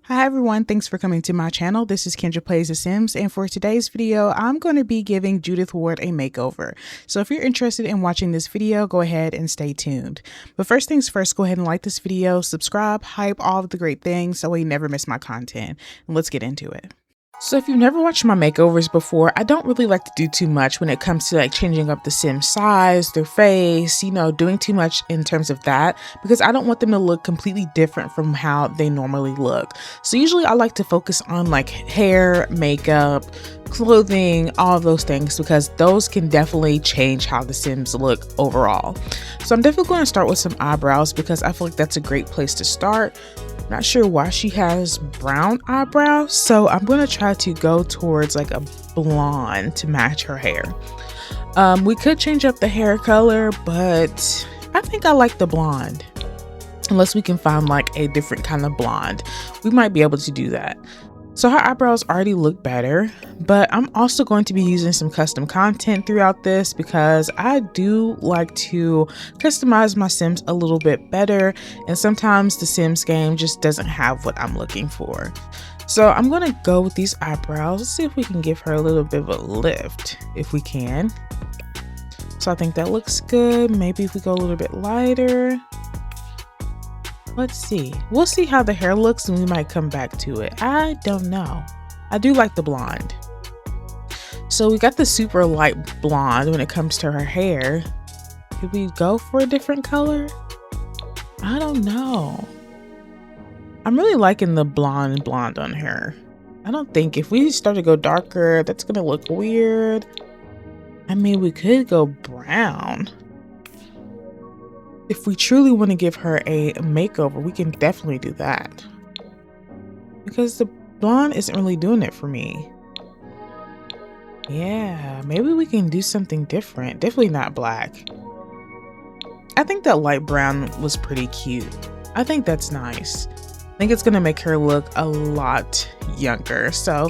Hi everyone, thanks for coming to my channel. This is Kendra Plays The Sims, and for today's video, I'm going to be giving Judith Ward a makeover. So if you're interested in watching this video, go ahead and stay tuned. But first things first, go ahead and like this video, subscribe, hype, all of the great things so you never miss my content. And let's get into it. So if you've never watched my makeovers before, I don't really like to do too much when it comes to like changing up the sim size, their face, doing too much in terms of that, because I don't want them to look completely different from how they normally look. So usually I like to focus on like hair, makeup, clothing, all of those things, because those can definitely change how the sims look overall. So I'm definitely going to start with some eyebrows because I feel like that's a great place to start. Not sure why she has brown eyebrows, so I'm going to try to go towards like a blonde to match her hair. We could change up the hair color, but I think I like the blonde. Unless we can find like a different kind of blonde, we might be able to do that. So her eyebrows already look better, but I'm also going to be using some custom content throughout this because I do like to customize my Sims a little bit better, and sometimes the Sims game just doesn't have what I'm looking for. So I'm going to go with these eyebrows. Let's see if we can give her a little bit of a lift, if we can. So I think that looks good. Maybe if we go a little bit lighter. Let's see. We'll see how the hair looks and we might come back to it. I don't know. I do like the blonde. So we got the super light blonde when it comes to her hair. Could we go for a different color? I don't know. I'm really liking the blonde on her. I don't think if we start to go darker, that's gonna look weird. I mean, we could go brown. If we truly want to give her a makeover, we can definitely do that. Because the blonde isn't really doing it for me. Yeah, maybe we can do something different. Definitely not black. I think that light brown was pretty cute. I think that's nice. I think it's going to make her look a lot younger. So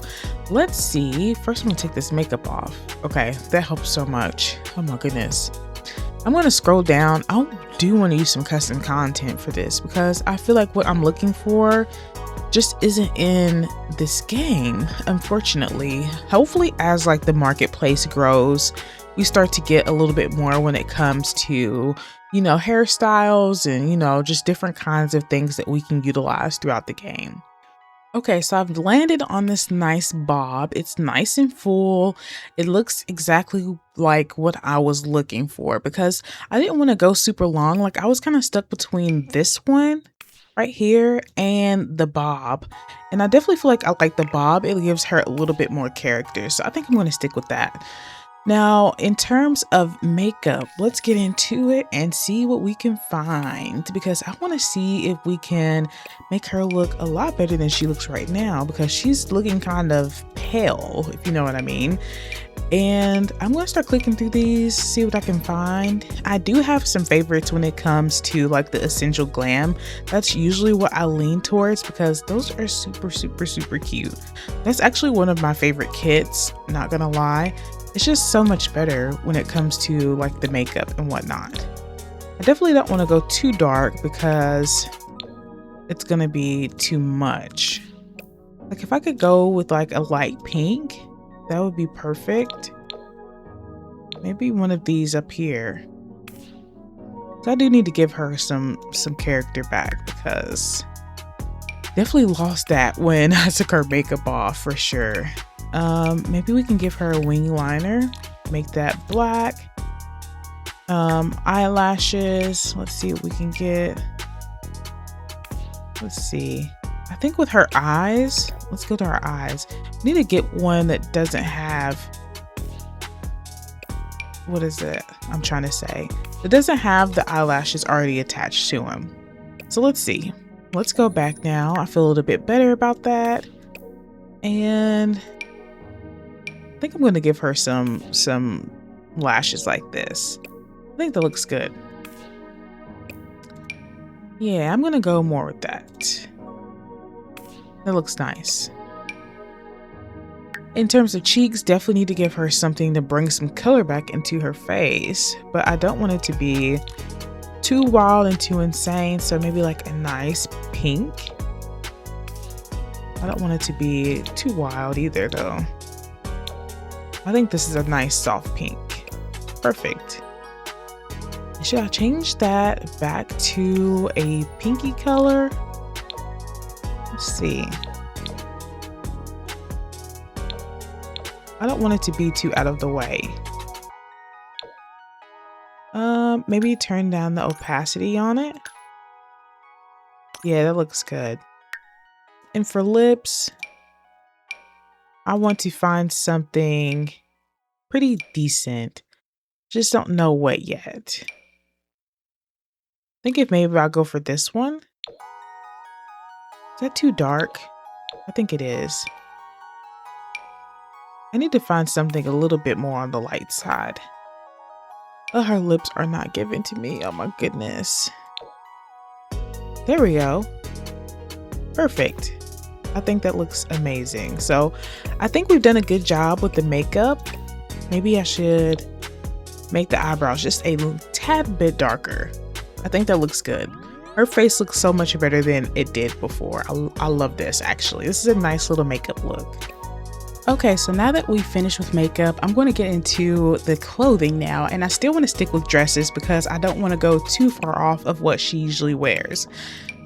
let's see. First, I'm going to take this makeup off. Okay, that helps so much. Oh my goodness. I'm going to scroll down. I do want to use some custom content for this because I feel like what I'm looking for just isn't in this game, unfortunately. Hopefully, as like the marketplace grows, we start to get a little bit more when it comes to, hairstyles and, just different kinds of things that we can utilize throughout the game. Okay, so I've landed on this nice bob. It's nice and full. It looks exactly like what I was looking for because I didn't want to go super long. Like I was kind of stuck between this one right here and the bob. And I definitely feel like I like the bob. It gives her a little bit more character. So I think I'm going to stick with that. Now, in terms of makeup, let's get into it and see what we can find because I want to see if we can make her look a lot better than she looks right now because she's looking kind of pale, if you know what I mean. And I'm going to start clicking through these, see what I can find. I do have some favorites when it comes to like the essential glam. That's usually what I lean towards because those are super, super, super cute. That's actually one of my favorite kits, not gonna lie. It's just so much better when it comes to like the makeup and whatnot. I definitely don't want to go too dark because it's going to be too much. Like if I could go with like a light pink, that would be perfect. Maybe one of these up here. So I do need to give her some character back because definitely lost that when I took her makeup off for sure. Maybe we can give her a wing liner, make that black. Eyelashes, let's see what we can get. Let's see. I think with her eyes, let's go to her eyes. We need to get one that doesn't have, what is it I'm trying to say? It doesn't have the eyelashes already attached to them. So let's see. Let's go back now. I feel a little bit better about that. And I think I'm going to give her some lashes like this. I think that looks good. Yeah, I'm going to go more with that. That looks nice. In terms of cheeks, definitely need to give her something to bring some color back into her face. But I don't want it to be too wild and too insane. So maybe like a nice pink. I don't want it to be too wild either though. I think this is a nice soft pink. Perfect. Should I change that back to a pinky color? Let's see. I don't want it to be too out of the way. Maybe turn down the opacity on it. Yeah, that looks good. And for lips, I want to find something pretty decent. Just don't know what yet. I think if maybe I'll go for this one. Is that too dark? I think it is. I need to find something a little bit more on the light side. Oh, her lips are not given to me. Oh my goodness. There we go. Perfect. I think that looks amazing. So I think we've done a good job with the makeup. Maybe I should make the eyebrows just a tad bit darker. I think that looks good. Her face looks so much better than it did before. I love this actually. This is a nice little makeup look. Okay, so now that we finished with makeup, I'm going to get into the clothing now, and I still want to stick with dresses because I don't want to go too far off of what she usually wears.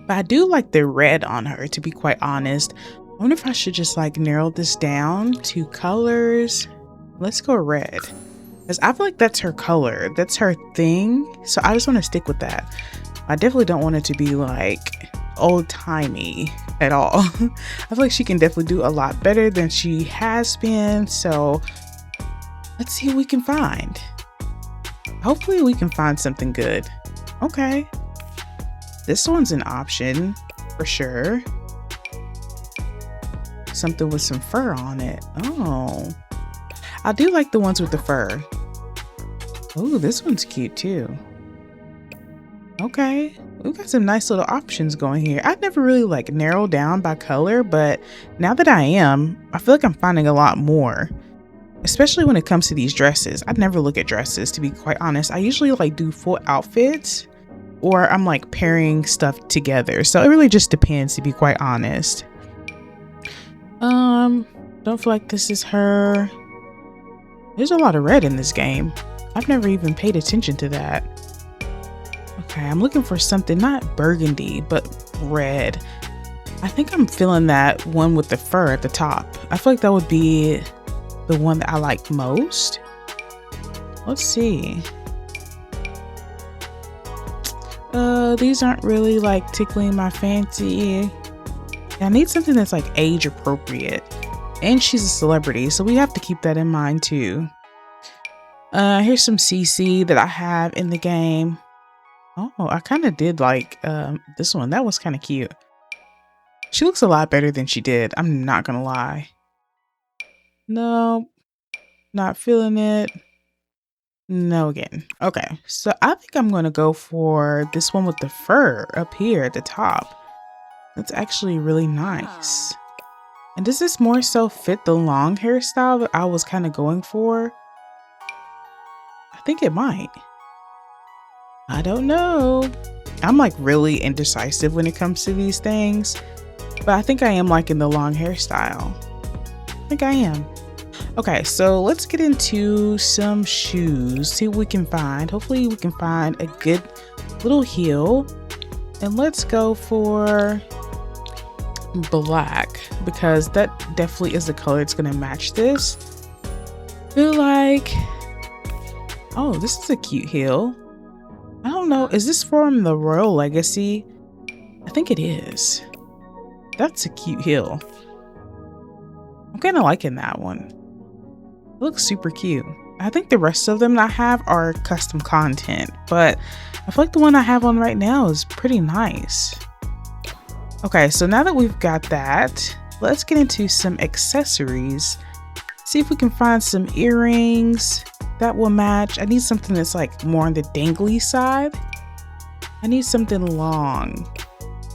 But I do like the red on her, to be quite honest. I wonder if I should just like narrow this down to colors. Let's go red, because I feel like that's her color. That's her thing. So I just want to stick with that. I definitely don't want it to be like old-timey at all. I feel like she can definitely do a lot better than she has been. So let's see what we can find. Hopefully we can find something good. Okay. This one's an option for sure. Something with some fur on it. Oh, I do like the ones with the fur. Oh, this one's cute too. Okay, we've got some nice little options going here. I've never really like narrowed down by color, but now that I am, I feel like I'm finding a lot more, especially when it comes to these dresses. I never look at dresses, to be quite honest. I usually like do full outfits, or I'm like pairing stuff together. So it really just depends, to be quite honest. Don't feel like this is her. There's a lot of red in this game. I've never even paid attention to that. Okay, I'm looking for something not burgundy, but red. I think I'm feeling that one with the fur at the top. I feel like that would be the one that I like most. Let's see. These aren't really like tickling my fancy. I need something that's like age appropriate. And she's a celebrity, so we have to keep that in mind too. Here's some CC that I have in the game. Oh, I kind of did like this one. That was kind of cute. She looks a lot better than she did. I'm not gonna lie. No, not feeling it. No again. Okay, so I think I'm gonna go for this one with the fur up here at the top. That's actually really nice. And does this more so fit the long hairstyle that I was kind of going for? I think it might. I don't know. I'm like really indecisive when it comes to these things, but I think I am liking the long hairstyle. I think I am. Okay, so let's get into some shoes, see what we can find. Hopefully we can find a good little heel, and let's go for black because that definitely is the color it's gonna match this. Feel like, oh, this is a cute heel. I don't know, is this from the Royal Legacy? I think it is. That's a cute heel. I'm kind of liking that one. It looks super cute. I think the rest of them that I have are custom content, but I feel like the one I have on right now is pretty nice. Okay, so now that we've got that, let's get into some accessories. See if we can find some earrings that will match. I need something that's like more on the dangly side. I need something long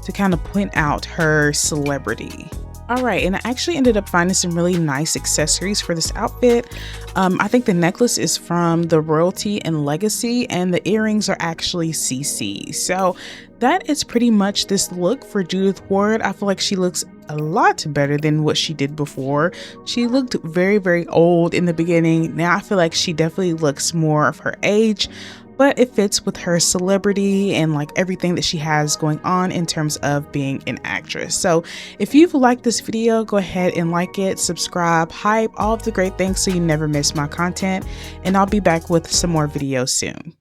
to kind of point out her celebrity. All right, and I actually ended up finding some really nice accessories for this outfit. I think the necklace is from the Royalty and Legacy, and the earrings are actually CC. So that is pretty much this look for Judith Ward. I feel like she looks a lot better than what she did before. She looked very, very old in the beginning. Now I feel like she definitely looks more of her age, but it fits with her celebrity and like everything that she has going on in terms of being an actress. So if you've liked this video, go ahead and like it, subscribe, hype, all of the great things so you never miss my content. And I'll be back with some more videos soon.